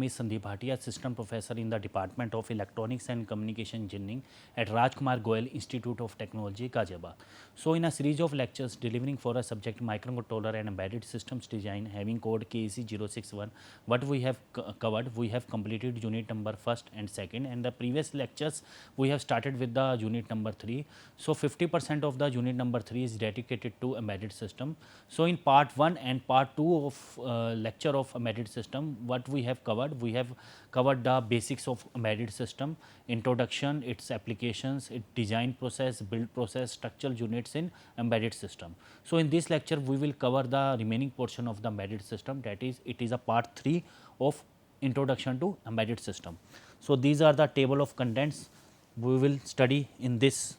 is Sandeep Bhatia, Assistant Professor in the Department of Electronics and Communication Engineering at Rajkumar Goyal Institute of Technology, Ghaziabad. So, in a series of lectures delivering for a subject Microcontroller and Embedded Systems Design having code KEC 061, what we have covered, we have completed unit number 1st and 2nd, and the previous lectures we have started with the unit number 3. So, 50% of the unit number 3 is dedicated to embedded system. So, in part 1 and part 2 of lecture of embedded system, what we have covered the basics of embedded system, introduction, its applications, its design process, build process, structural units in embedded system. So, in this lecture we will cover the remaining portion of the embedded system, that is it is a part 3 of introduction to embedded system. So, these are the table of contents we will study in this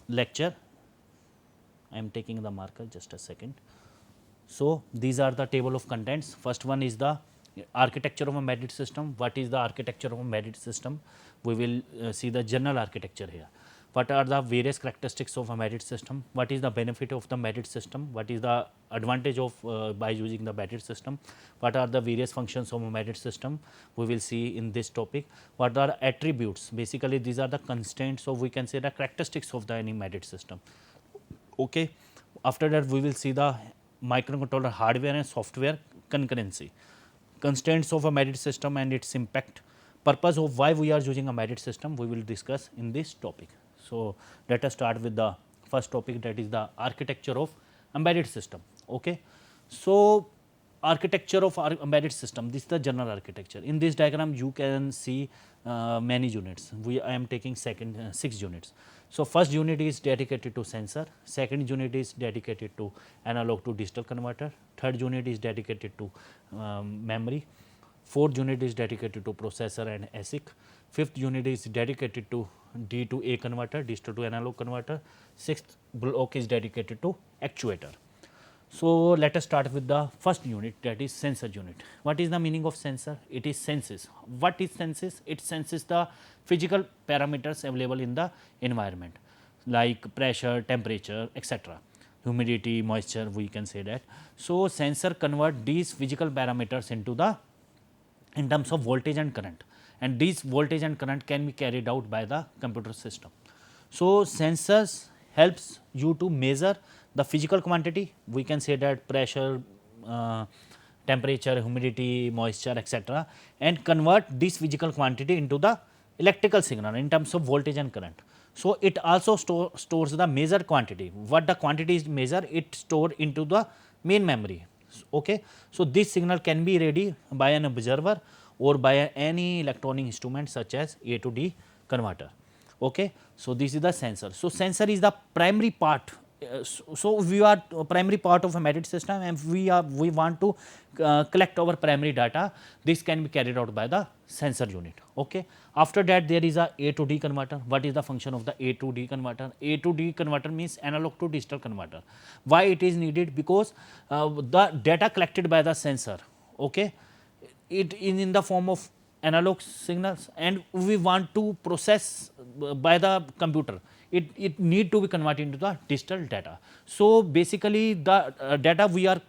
lecture. I am taking the marker, just a second. So, these are the table of contents. First one is the architecture of embedded system. What is the architecture of embedded system? We will see the general architecture here. What are the various characteristics of embedded system? What is the benefit of the embedded system? What is the advantage of by using the embedded system? What are the various functions of embedded system? We will see in this topic. What are attributes? Basically, these are the constraints, so we can say the characteristics of the embedded system. Okay. After that, we will see the microcontroller hardware and software concurrency, constraints of embedded system and its impact, purpose of why we are using embedded system, we will discuss in this topic. So, let us start with the first topic, that is the architecture of embedded system. Okay. So, architecture of our embedded system, this is the general architecture. In this diagram you can see many units. I am taking 6 units. So, first unit is dedicated to sensor, second unit is dedicated to analog to digital converter, third unit is dedicated to memory, fourth unit is dedicated to processor and ASIC, fifth unit is dedicated to D to A converter, digital to analog converter, sixth block is dedicated to actuator. So, let us start with the first unit, that is sensor unit. What is the meaning of sensor? It is senses. What is senses? It senses the physical parameters available in the environment like pressure, temperature, etc., humidity, moisture, we can say that. So, sensor convert these physical parameters into the in terms of voltage and current, and these voltage and current can be carried out by the computer system. So, sensors helps you to measure the physical quantity, we can say that pressure, temperature, humidity, moisture, etc., and convert this physical quantity into the electrical signal in terms of voltage and current. So, it also stores the measured quantity. What the quantity is measured, it stored into the main memory. Okay. So, this signal can be read by an observer or by any electronic instrument such as A to D converter. Okay. So, this is the sensor. So, sensor is the primary part. So, we are primary part of embedded system, and we want to collect our primary data. This can be carried out by the sensor unit. Okay. After that, there is a to D converter. What is the function of the A to D converter? A to D converter means analog to digital converter. Why it is needed? Because the data collected by the sensor, okay, it is in the form of analog signals, and we want to process by the computer. It need to be converted into the digital data. So, basically the data we are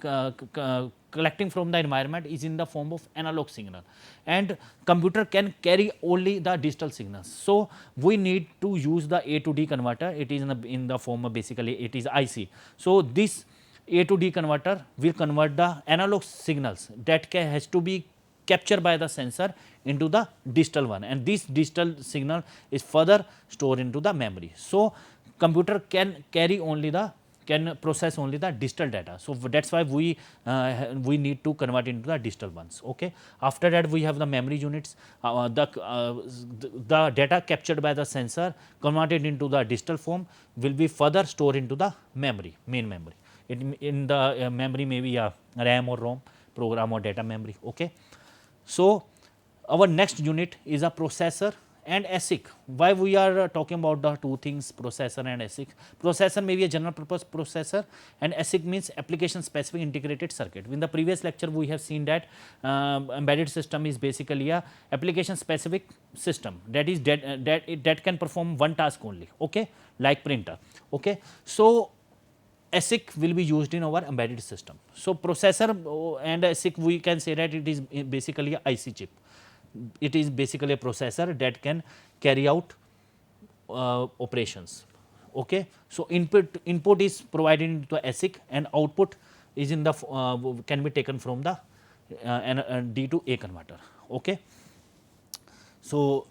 collecting from the environment is in the form of analog signal, and computer can carry only the digital signals. So, we need to use the A to D converter. It is in the form of, basically it is IC. So, this A to D converter will convert the analog signals that has to be captured by the sensor into the digital one, and this digital signal is further stored into the memory. So, computer can process only the digital data. So, that is why we need to convert into the digital ones. Okay. After that, we have the memory units. The data captured by the sensor converted into the digital form will be further stored into the memory, main memory. In the memory may be a RAM or ROM, program or data memory. Okay. So, our next unit is a processor and ASIC. Why we are talking about the two things, processor and ASIC? Processor may be a general purpose processor, and ASIC means application specific integrated circuit. In the previous lecture, we have seen that embedded system is basically a application specific system, that is that can perform one task only, okay, like printer. Okay. So, ASIC will be used in our embedded system. So processor and ASIC, we can say that it is basically a IC chip. It is basically a processor that can carry out operations. Okay. So input is provided into ASIC and output is in the can be taken from the D to A converter. Okay. So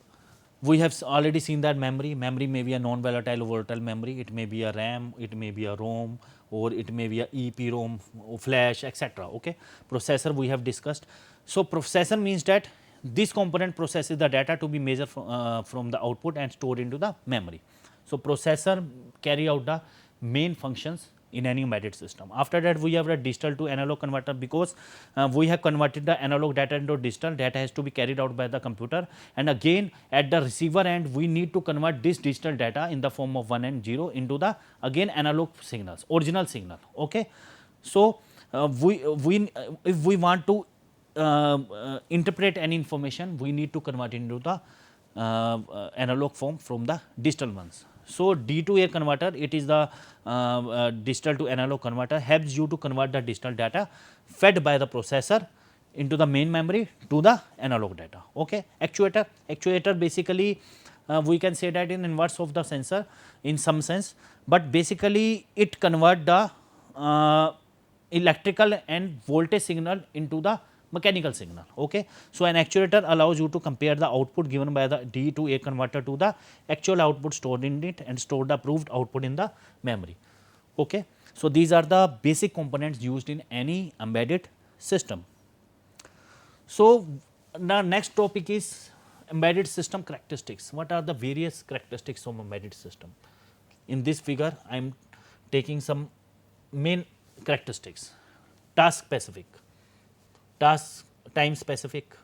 we have already seen that memory may be a non-volatile or volatile memory, it may be a RAM, it may be a ROM, or it may be a EEPROM or flash, etc. Okay. Processor we have discussed. So processor means that this component processes the data to be measured from the output and stored into the memory. So processor carry out the main functions in any embedded system. After that we have a digital to analog converter, because we have converted the analog data into digital. Data has to be carried out by the computer, and again at the receiver end we need to convert this digital data in the form of 1 and 0 into the again analog signals, original signal. Okay. So if we want to interpret any information, we need to convert into the analog form from the digital ones. So D to A converter, it is the digital to analog converter, helps you to convert the digital data fed by the processor into the main memory to the analog data. Okay. Actuator basically we can say that in inverse of the sensor in some sense, but basically it convert the electrical and voltage signal into the mechanical signal. Okay. So an actuator allows you to compare the output given by the D to A converter to the actual output stored in it and store the approved output in the memory. Okay. So these are the basic components used in any embedded system. So the next topic is embedded system characteristics. What are the various characteristics of embedded system? In this figure I am taking some main characteristics: task specific, task time specific,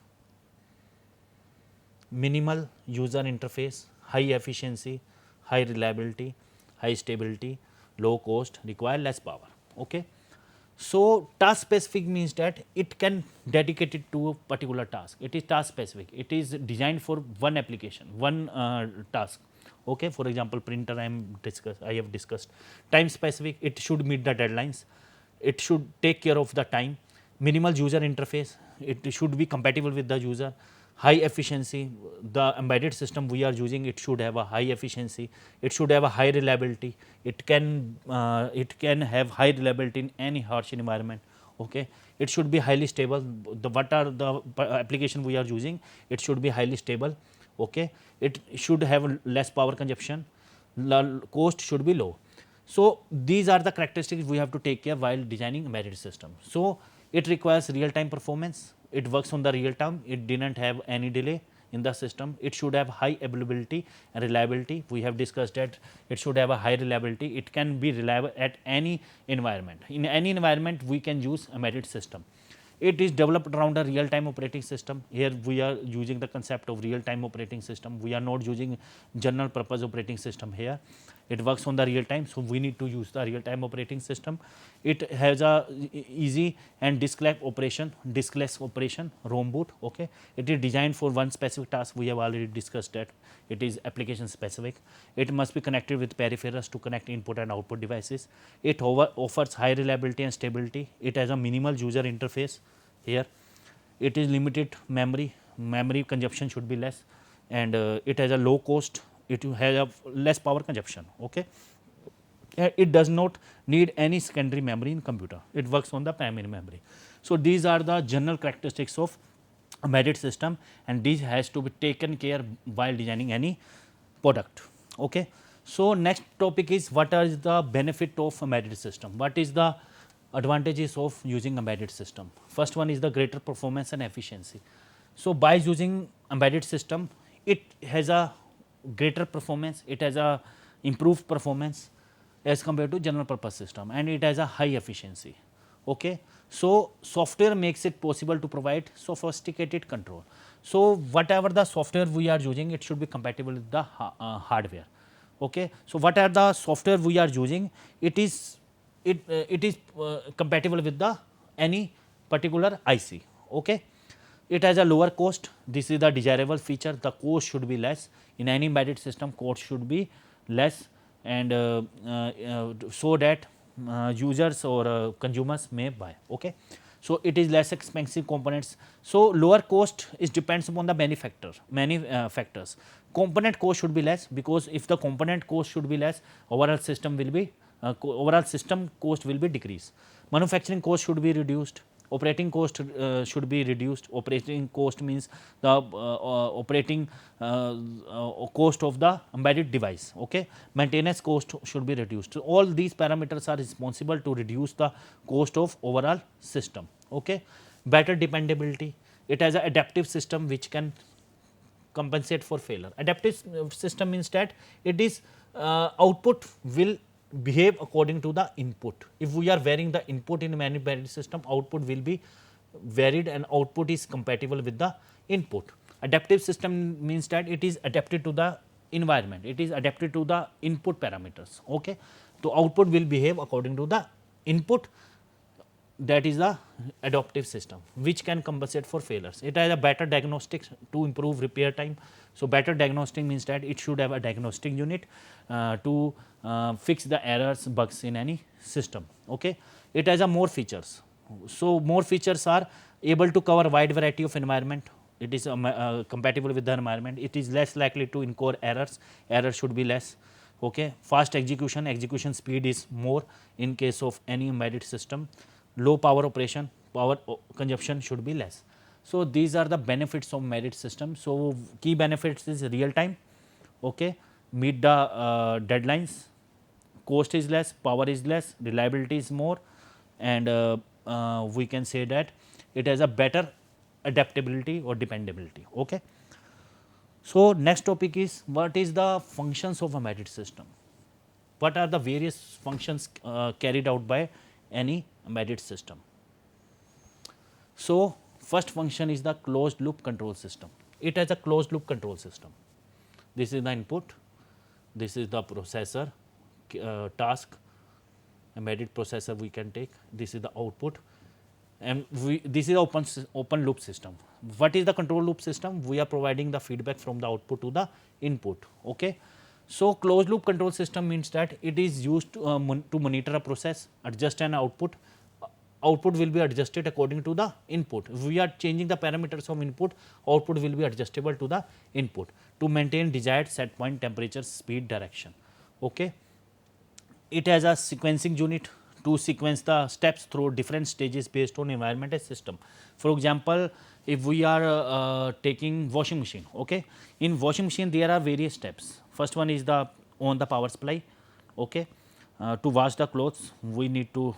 minimal user interface, high efficiency, high reliability, high stability, low cost, require less power. Okay. So task specific means that it can dedicate it to a particular task. It is task specific. It is designed for one application, one task. Okay. For example, printer I have discussed. Time specific, it should meet the deadlines. It should take care of the time. Minimal user interface, it should be compatible with the user. High efficiency, the embedded system we are using, it should have a high efficiency, it should have a high reliability, it can have high reliability in any harsh environment. Okay. It should be highly stable. What are the application we are using, it should be highly stable. Okay. It should have less power consumption, cost should be low. So these are the characteristics we have to take care while designing embedded system. So it requires real time performance, it works on the real time, it didn't have any delay in the system, it should have high availability and reliability. We have discussed that it should have a high reliability, it can be reliable at any environment. In any environment we can use embedded system. It is developed around a real time operating system. Here we are using the concept of real time operating system. We are not using general purpose operating system here. It works on the real time, so we need to use the real time operating system. It has a easy and diskless operation, ROM boot. Okay. It is designed for one specific task. We have already discussed that. It is application specific. It must be connected with peripherals to connect input and output devices. It offers high reliability and stability. It has a minimal user interface here. It is limited memory consumption should be less, and it has a low cost, it has a less power consumption. Okay. It does not need any secondary memory in computer, it works on the primary memory. So these are the general characteristics of embedded system, and these has to be taken care while designing any product. Okay. So next topic is what is the benefit of embedded system, what is the advantages of using embedded system. First one is the greater performance and efficiency. So by using embedded system, it has a greater performance, it has a improved performance as compared to general purpose system, and it has a high efficiency. Okay. So software makes it possible to provide sophisticated control. So whatever the software we are using, it should be compatible with the hardware. Okay. So what are the software we are using, it is compatible with the any particular IC. Okay. It has a lower cost, this is the desirable feature, the cost should be less. In any embedded system, cost should be less, and so that users or consumers may buy. Okay. So it is less expensive components. So lower cost is depends upon the many factors. Component cost should be less, because if the component cost should be less, overall system will be overall system cost will be decreased. Manufacturing cost should be reduced. Operating cost should be reduced. Operating cost means the operating cost of the embedded device. Okay. Maintenance cost should be reduced. So all these parameters are responsible to reduce the cost of overall system. Okay. Better dependability. It has an adaptive system which can compensate for failure. Adaptive system means that it is output will behave according to the input. If we are varying the input in any embedded system, output will be varied and output is compatible with the input. Adaptive system means that it is adapted to the environment, it is adapted to the input parameters. Okay. So output will behave according to the input, that is the adaptive system which can compensate for failures. It has a better diagnostics to improve repair time. So better diagnostic means that it should have a diagnostic unit to fix the errors, bugs in any system. Okay. It has a more features. So more features are able to cover wide variety of environment. It is compatible with the environment. It is less likely to incur errors. Errors should be less. Okay. Fast execution. Execution speed is more in case of any embedded system. Low power operation, power consumption should be less. So these are the benefits of embedded system. So key benefits is real time. Okay. Meet the deadlines. Cost is less, power is less, reliability is more, and we can say that it has a better adaptability or dependability. Okay. So next topic is, what is the functions of a embedded system? What are the various functions carried out by any embedded system? So first function is the closed loop control system. It has a closed loop control system. This is the input, this is the processor task, embedded processor we can take, this is the output, and this is open loop system. What is the control loop system? We are providing the feedback from the output to the input. Okay. So closed loop control system means that it is used to monitor a process, adjust an output. Output will be adjusted according to the input. If we are changing the parameters of input, output will be adjustable to the input to maintain desired set point, temperature, speed, direction. Okay. It has a sequencing unit to sequence the steps through different stages based on environment and system. For example, if we are taking washing machine, okay, in washing machine there are various steps. First one is the on the power supply. Okay. To wash the clothes, we need to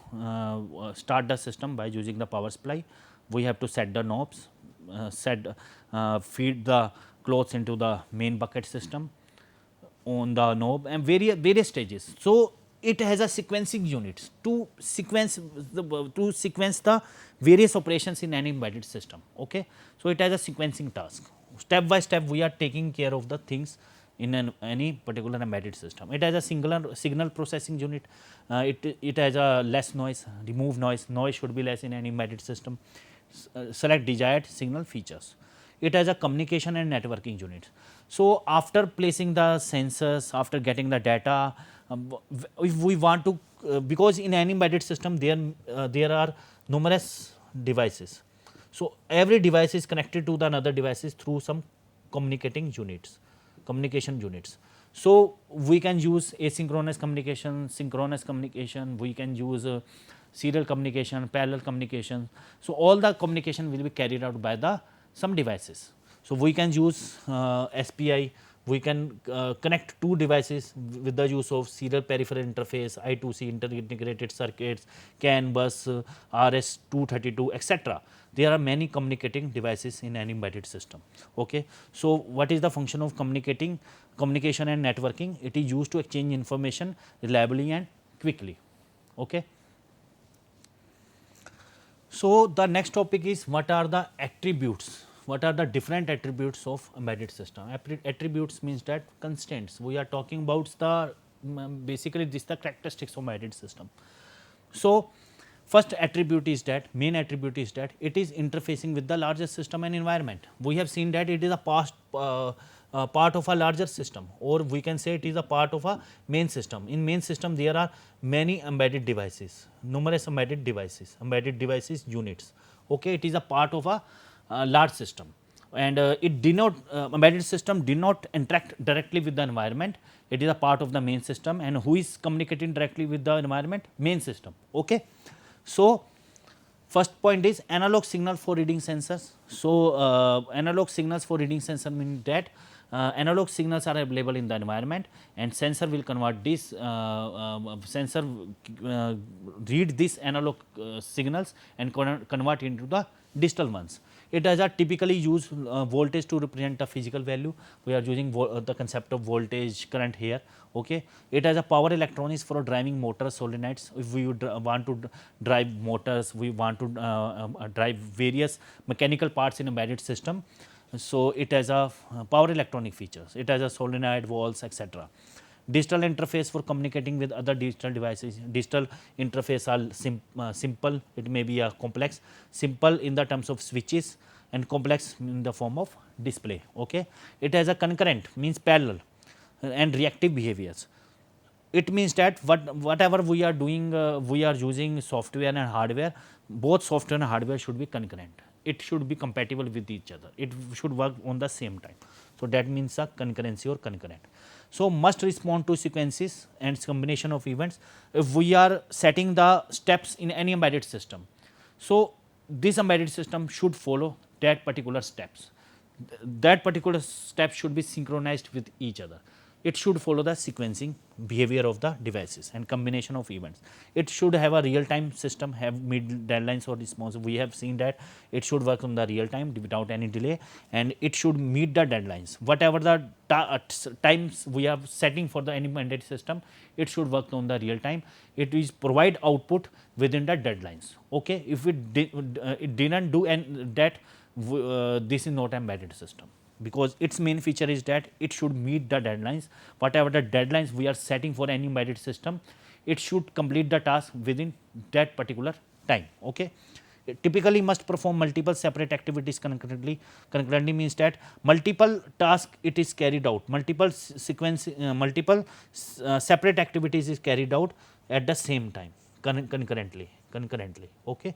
start the system by using the power supply. We have to set the knobs, feed the clothes into the main bucket system on the knob, and various stages. So it has a sequencing units to sequence the various operations in any embedded system. Okay. So it has a sequencing task. Step by step we are taking care of the things in any particular embedded system. It has a signal processing unit. It has a less noise, remove noise. Noise should be less in any embedded system. Select desired signal features. It has a communication and networking unit. So after placing the sensors, after getting the data, if we want to, because in any embedded system there are numerous devices. So every device is connected to the another devices through some communication units. So we can use asynchronous communication, synchronous communication, we can use serial communication, parallel communication. So all the communication will be carried out by the some devices. So we can use SPI, we can connect two devices with the use of serial peripheral interface, I2C, integrated circuits, CAN bus, RS232, etc. There are many communicating devices in an embedded system. Okay. So what is the function of communication and networking? It is used to exchange information reliably and quickly. Okay. So the next topic is, what are the attributes? What are the different attributes of embedded system? Attributes means that constraints. We are talking about the basically this the characteristics of embedded system. So first attribute is that, main attribute is that it is interfacing with the largest system and environment. We have seen that it is a part of a larger system, or we can say it is a part of a main system. In main system there are many embedded devices, numerous embedded devices units. Okay, it is a part of a large system, and it did not embedded system did not interact directly with the environment. It is a part of the main system, and who is communicating directly with the environment? Main system. Okay, so first point is analog signal for reading sensors. So analog signals for reading sensor mean that analog signals are available in the environment, and sensor will convert this sensor read this analog signals and convert into the digital ones. It has a typically use voltage to represent a physical value. We are using the concept of voltage current here. Okay. It has a power electronics for driving motors, solenoids. If we would, want to drive motors, we want to drive various mechanical parts in embedded system. So it has a power electronic features. It has a solenoid, valves, etc. Digital interface for communicating with other digital devices. Digital interface are simple, it may be a complex, simple in the terms of switches and complex in the form of display. Okay. It has a concurrent, means parallel, and reactive behaviors. It means that whatever we are doing, we are using software and hardware, both software and hardware should be concurrent. It should be compatible with each other. It should work on the same time. So that means a concurrency or concurrent. So must respond to sequences and combination of events. If we are setting the steps in any embedded system, so this embedded system should follow that particular steps. That particular step should be synchronized with each other. It should follow the sequencing behavior of the devices and combination of events. It should have a real time system, have mid deadlines or response. We have seen that it should work on the real time without any delay, and it should meet the deadlines. Whatever the times we are setting for the any embedded system, it should work on the real time. It is provide output within the deadlines. Okay, if it didn't do that, this is not embedded system, because its main feature is that it should meet the deadlines. Whatever the deadlines we are setting for any embedded system, it should complete the task within that particular time. Okay. It typically must perform multiple separate activities concurrently. Concurrently means that multiple tasks it is carried out, multiple separate activities is carried out at the same time, concurrently. Okay.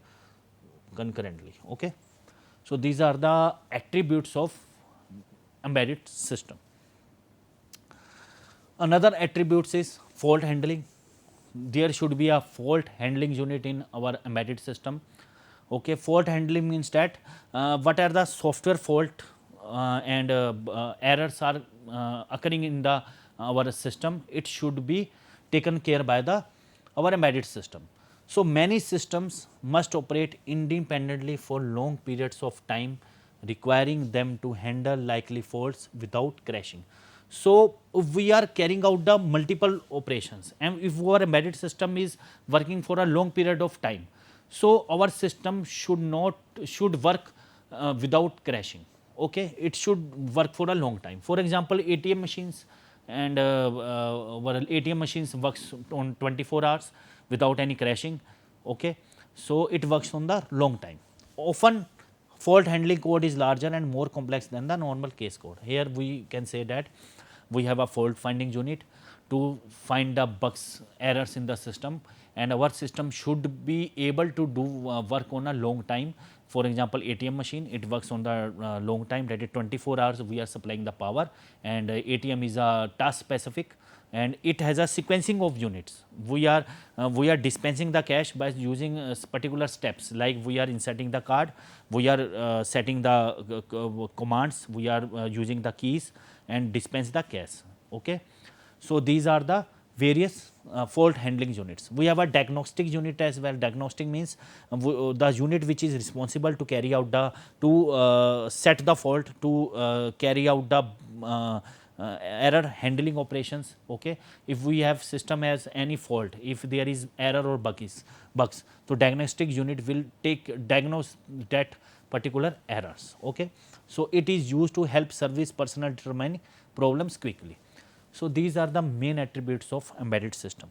Concurrently. Okay. So these are the attributes of embedded system. Another attributes is fault handling. There should be a fault handling unit in our embedded system. Okay, fault handling means that what are the software fault and errors are occurring in the our system, it should be taken care by the our embedded system. So many systems must operate independently for long periods of time, requiring them to handle likely faults without crashing. So if we are carrying out the multiple operations, and if our embedded system is working for a long period of time, so our system should work without crashing. Okay, it should work for a long time. For example, ATM machines and our ATM machines works on 24 hours without any crashing. Okay, so it works on the long time. Often fault handling code is larger and more complex than the normal case code. Here we can say that we have a fault finding unit to find the bugs, errors in the system, and our system should be able to do work on a long time. For example, ATM machine, it works on the long time, that is 24 hours we are supplying the power, and ATM is a task specific, and it has a sequencing of units. We are dispensing the cash by using particular steps, like we are inserting the card, we are setting the commands, we are using the keys and dispense the cash. Okay. So these are the various fault handling units. We have a diagnostic unit as well. Diagnostic means the unit which is responsible to carry out the set the fault, to carry out the error handling operations. Okay. If we have system has any fault, if there is error or bugs, so diagnostic unit will diagnose that particular errors. Okay. So it is used to help service personnel determine problems quickly. So these are the main attributes of embedded system.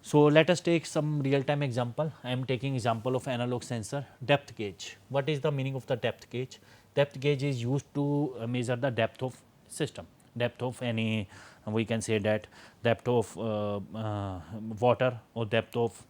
So let us take some real time example. I am taking example of analog sensor depth gauge. What is the meaning of the depth gauge? Depth gauge is used to measure the depth of system, depth of any, we can say that depth of water, or depth of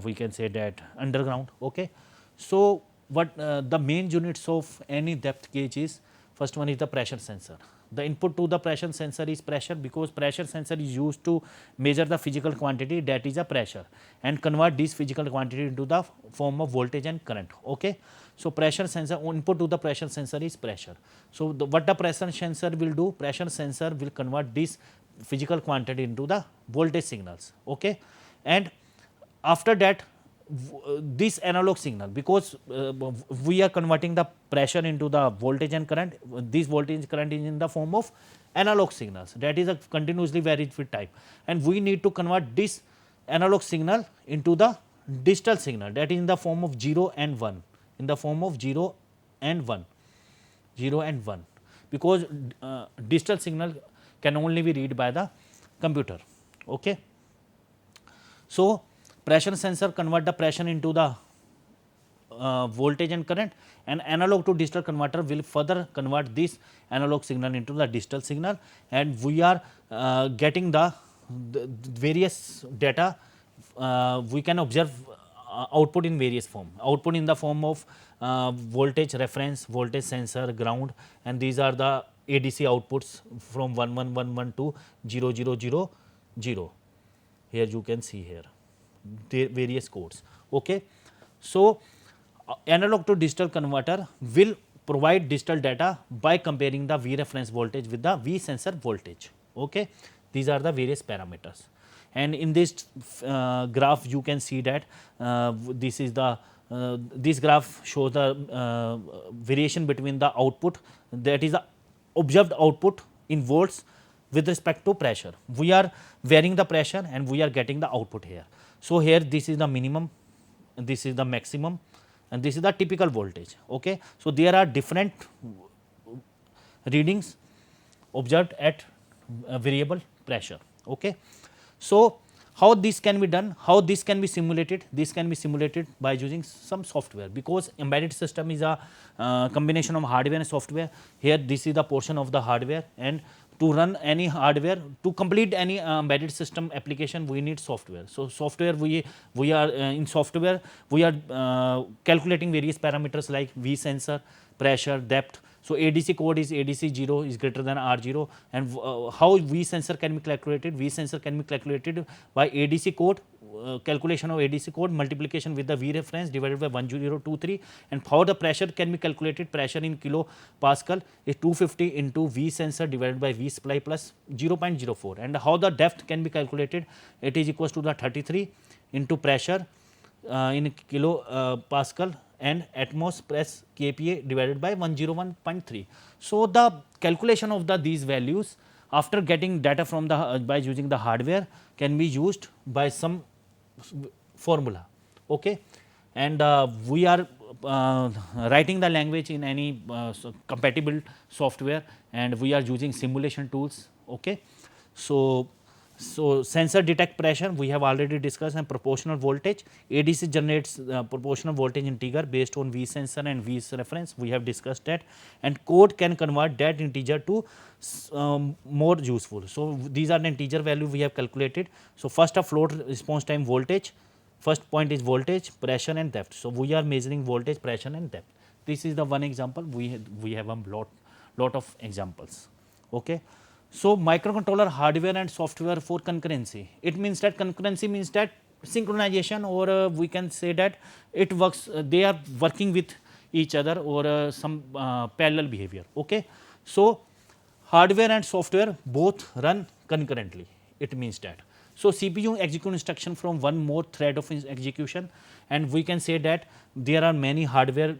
we can say that underground. Okay. So, what the main units of any depth gauge is, first one is the pressure sensor. The input to the pressure sensor is pressure, because pressure sensor is used to measure the physical quantity, that is a pressure, and convert this physical quantity into the form of voltage and current. Okay. So, pressure sensor, input to the pressure sensor is pressure. So, what the pressure sensor will do, pressure sensor will convert this physical quantity into the voltage signals. Okay. And after that, this analog signal, because we are converting the pressure into the voltage and current, this voltage current is in the form of analog signals, that is a continuously varied with time, and we need to convert this analog signal into the digital signal, that is in the form of 0 and 1, in the form of 0 and 1, 0 and 1, because digital signal can only be read by the computer. Okay. So, pressure sensor convert the pressure into the voltage and current, and analog to digital converter will further convert this analog signal into the digital signal, and we are getting the various data. We can observe output in various form, output in the form of voltage reference, voltage sensor, ground, and these are the ADC outputs from 1111 to 0000. Here you can see here the various codes. Okay. So, analog to digital converter will provide digital data by comparing the V reference voltage with the V sensor voltage. Okay. These are the various parameters, and in this graph you can see that this is the this graph shows the variation between the output, that is the observed output in volts with respect to pressure. We are varying the pressure and we are getting the output here. So, here this is the minimum, this is the maximum, and this is the typical voltage. Okay. So, there are different readings observed at variable pressure. Okay. So, how this can be done, how this can be simulated? This can be simulated by using some software, because embedded system is a combination of hardware and software. Here this is the portion of the hardware, and to run any hardware, to complete any embedded system application, we need software. So, software we are in software we are calculating various parameters like V sensor, pressure, depth. So, ADC code is ADC 0 is greater than R 0, and how V sensor can be calculated? V sensor can be calculated by ADC code, calculation of ADC code, multiplication with the V reference divided by 1023, and how the pressure can be calculated? Pressure in kilo Pascal is 250 into V sensor divided by V supply plus 0.04, and how the depth can be calculated? It is equals to the 33 into pressure in kilo Pascal and atmos press kPa divided by 101.3. So, the calculation of these values after getting data from the by using the hardware can be used by some formula. Okay. And we are writing the language in any compatible software, and we are using simulation tools. Okay. So, sensor detect pressure we have already discussed, and proportional voltage. ADC generates proportional voltage integer based on V sensor and V reference, we have discussed that, and code can convert that integer to more useful. So, these are the integer value we have calculated. So, first a float response time voltage, first point is voltage, pressure and depth. So, we are measuring voltage, pressure and depth. This is the one example, we have a lot of examples. Okay. So, microcontroller hardware and software for concurrency. It means that concurrency means that synchronization, or we can say that it works, they are working with each other, or some parallel behavior. Okay. So, hardware and software both run concurrently, it means that. So, CPU execute instruction from one more thread of execution, and we can say that there are many hardware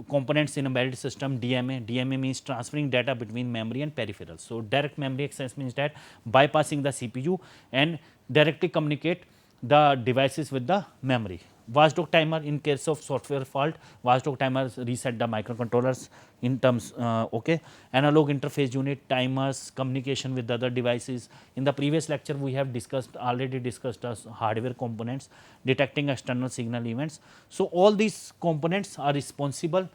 components in embedded system. DMA. DMA means transferring data between memory and peripherals. So, direct memory access means that bypassing the CPU and directly communicate the devices with the memory. Watchdog timer, in case of software fault, watchdog timers reset the microcontrollers in terms. Okay. Analog interface unit, timers, communication with other devices. In the previous lecture we have already discussed as hardware components detecting external signal events. So, all these components are responsible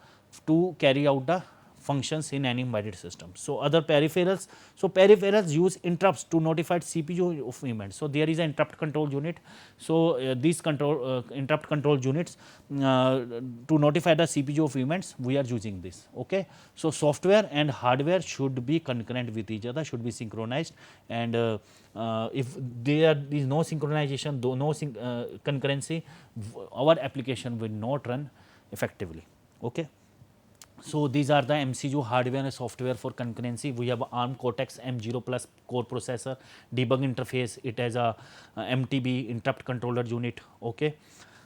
to carry out the functions in any embedded system. So, other peripherals, so peripherals use interrupts to notify CPU of events. So, there is an interrupt control unit. So, these interrupt control units to notify the CPU of events, we are using this. Okay. So, software and hardware should be concurrent with each other, should be synchronized, and if there is no synchronization, though no concurrency, our application will not run effectively. Okay. So, these are the MCU hardware and software for concurrency. We have ARM Cortex M0 plus core processor, debug interface, it has a MTB interrupt controller unit. Okay.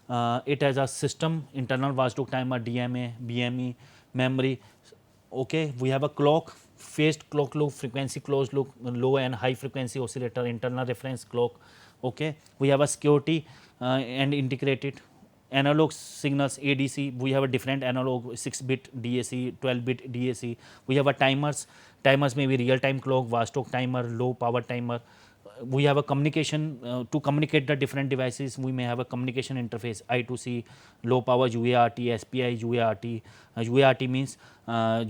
It has a system internal watchdog timer, DMA, BME, memory. Okay. We have a clock, phased clock loop, frequency closed loop, low and high frequency oscillator, internal reference clock. Okay. We have a security and integrated analog signals, ADC. We have a different analog 6-bit DAC, 12-bit DAC. We have a timers may be real time clock, watchdog timer, low power timer. We have a communication to communicate the different devices. We may have a communication interface, I2C, low power UART, SPI UART. UART means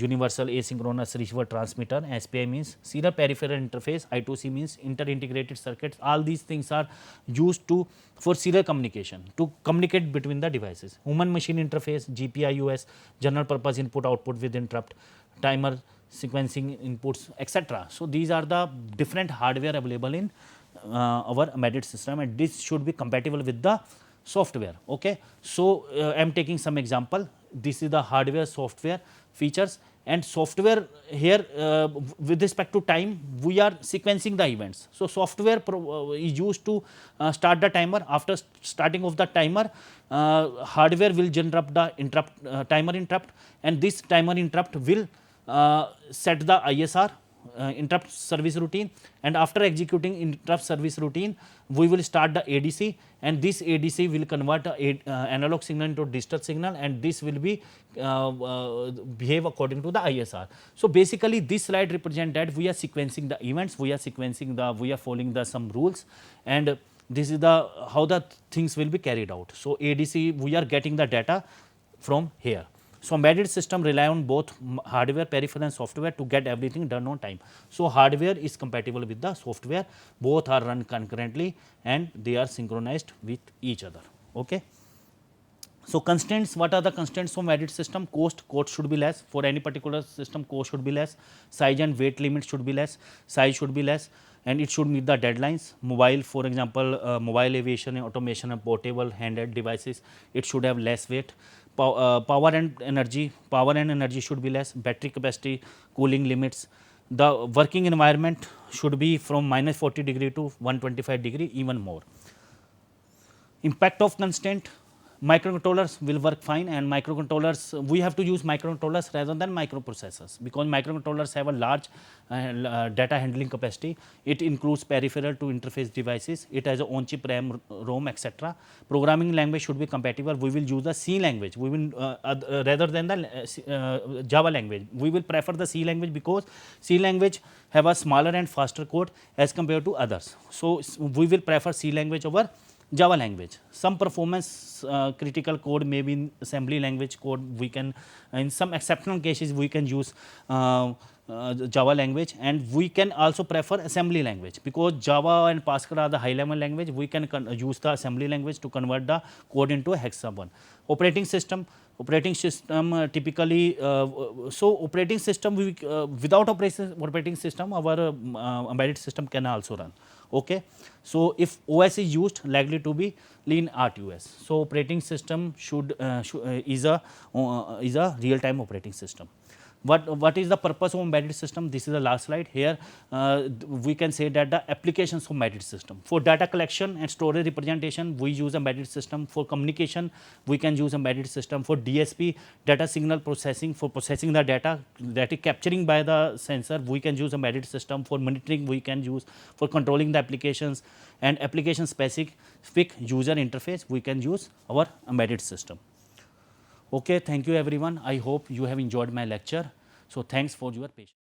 universal asynchronous receiver transmitter, SPI means serial peripheral interface, I2C means inter-integrated circuits. All these things are used for serial communication, to communicate between the devices. Human machine interface, GPIOS, general purpose input output with interrupt, timer, sequencing inputs, etc. So, these are the different hardware available in our embedded system, and this should be compatible with the software. Okay. So, I am taking some example. This is the hardware software features, and software here with respect to time, we are sequencing the events. So, software is used to start the timer. After starting of the timer, hardware will generate the interrupt, timer interrupt, and this timer interrupt will set the ISR, interrupt service routine, and after executing interrupt service routine, we will start the ADC, and this ADC will convert analog signal into digital signal, and this will be behave according to the ISR. So, basically this slide represents that we are sequencing the events, we are following the some rules, and this is the how the things will be carried out. So, ADC, we are getting the data from here. So, embedded system rely on both hardware, peripheral and software to get everything done on time. So, hardware is compatible with the software, both are run concurrently and they are synchronized with each other. Okay. So, constraints, what are the constraints of embedded system? Cost should be less for any particular system, cost should be less, size and weight limit should be less, size should be less, and it should meet the deadlines. Mobile, for example, mobile aviation, automation and portable handheld devices, it should have less weight. Power and energy should be less, battery capacity, cooling limits. The working environment should be from -40 degree to 125 degree, even more. Impact of constraint, microcontrollers will work fine, and microcontrollers, we have to use microcontrollers rather than microprocessors, because microcontrollers have a large data handling capacity. It includes peripheral to interface devices, it has a on chip RAM, ROM, etc. Programming language should be compatible. We will use the C language, we will rather than the Java language. We will prefer the C language because C language have a smaller and faster code as compared to others. So, we will prefer C language over Java language. Some performance critical code may be in assembly language code. We can, in some exceptional cases, we can use Java language, and we can also prefer assembly language, because Java and Pascal are the high level language. We can use the assembly language to convert the code into a hexagon. Operating system typically, so operating system, without operating system, our embedded system can also run. Okay. So, if OS is used, likely to be lean RTOS. So, operating system is a real time operating system. What is the purpose of embedded system? This is the last slide. Here we can say that the applications of embedded system. For data collection and storage representation, we use embedded system. For communication, we can use embedded system. For DSP, data signal processing, for processing the data that is capturing by the sensor, we can use embedded system. For monitoring, we can use. For controlling the applications and application specific user interface, we can use our embedded system. Okay, thank you everyone. I hope you have enjoyed my lecture. So, thanks for your patience.